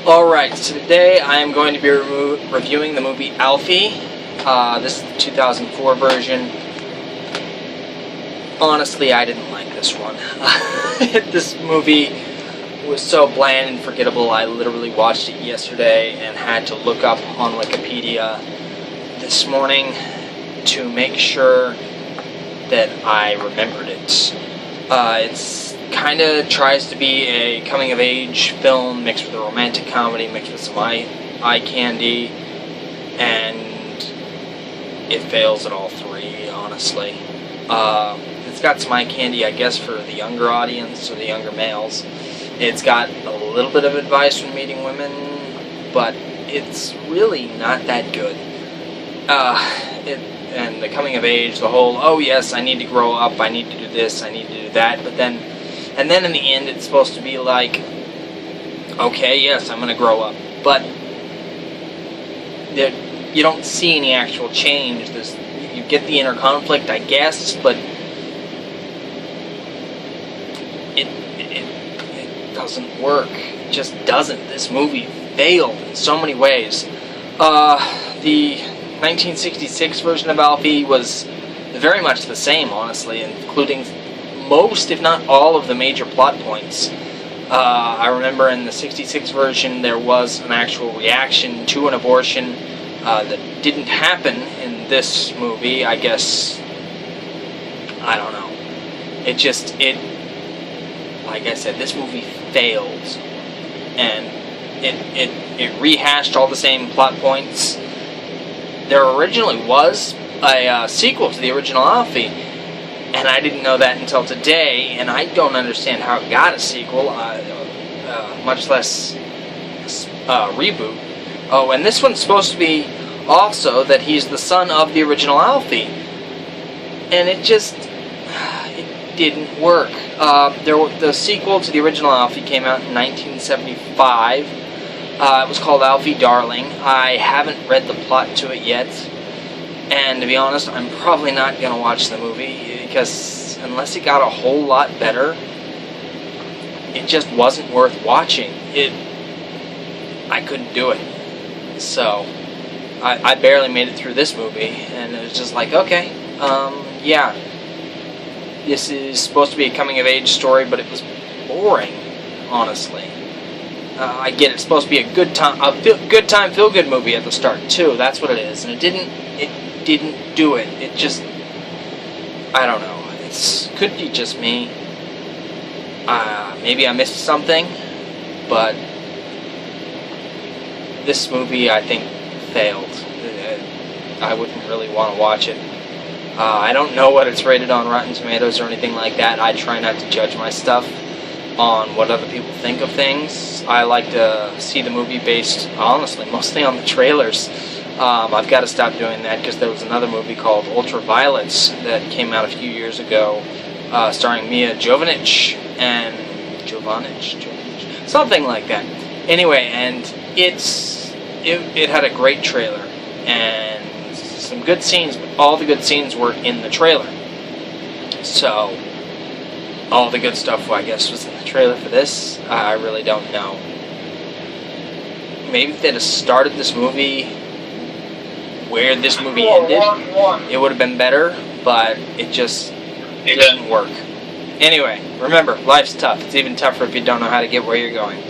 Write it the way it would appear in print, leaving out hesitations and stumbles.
Alright, so today I am going to be reviewing the movie Alfie. This is the 2004 version. Honestly, I didn't like this one. This movie was so bland and forgettable, I literally watched it yesterday and had to look up on Wikipedia this morning to make sure that I remembered it. It's kind of tries to be a coming-of-age film mixed with a romantic comedy, mixed with some eye candy, and it fails at all three, honestly. It's got some eye candy, I guess, for the younger audience, or the younger males. It's got a little bit of advice when meeting women, but it's really not that good. And the coming of age, the whole, oh yes, I need to grow up, I need to do this, I need to do that, but then in the end it's supposed to be like, okay, yes, I'm going to grow up, but you don't see any actual change. You get the inner conflict, I guess, but it doesn't work. It just doesn't. This movie failed in so many ways. The 1966 version of Alfie was very much the same, honestly, including most, if not all, of the major plot points. I remember in the 66 version there was an actual reaction to an abortion that didn't happen in this movie. I guess, I don't know. Like I said, this movie failed, and it rehashed all the same plot points. There originally was a sequel to the original Alfie, and I didn't know that until today, and I don't understand how it got a sequel, much less reboot. Oh, and this one's supposed to be also that he's the son of the original Alfie, and it didn't work. The sequel to the original Alfie came out in 1975. It was called Alfie Darling. I haven't read the plot to it yet, and to be honest, I'm probably not going to watch the movie, because unless it got a whole lot better, it just wasn't worth watching. I couldn't do it. So, I barely made it through this movie, and it was just like, okay, yeah, this is supposed to be a coming-of-age story, but it was boring, honestly. I get it's supposed to be a good time, feel-good movie at the start too. That's what it is, and it didn't do it. It just, I don't know. It could be just me. Maybe I missed something, but this movie, I think, failed. I wouldn't really want to watch it. I don't know what it's rated on Rotten Tomatoes or anything like that. I try not to judge my stuff on what other people think of things. I like to see the movie based, honestly, mostly on the trailers. I've got to stop doing that, because there was another movie called Ultraviolets that came out a few years ago, starring Mia Jovovich and Jovovich, something like that. Anyway, and it had a great trailer and some good scenes, but all the good scenes were in the trailer. So all the good stuff, I guess, was in the trailer for this. I really don't know. Maybe if they'd have started this movie where this movie ended, it would have been better, but it just didn't work. Anyway, remember, life's tough. It's even tougher if you don't know how to get where you're going.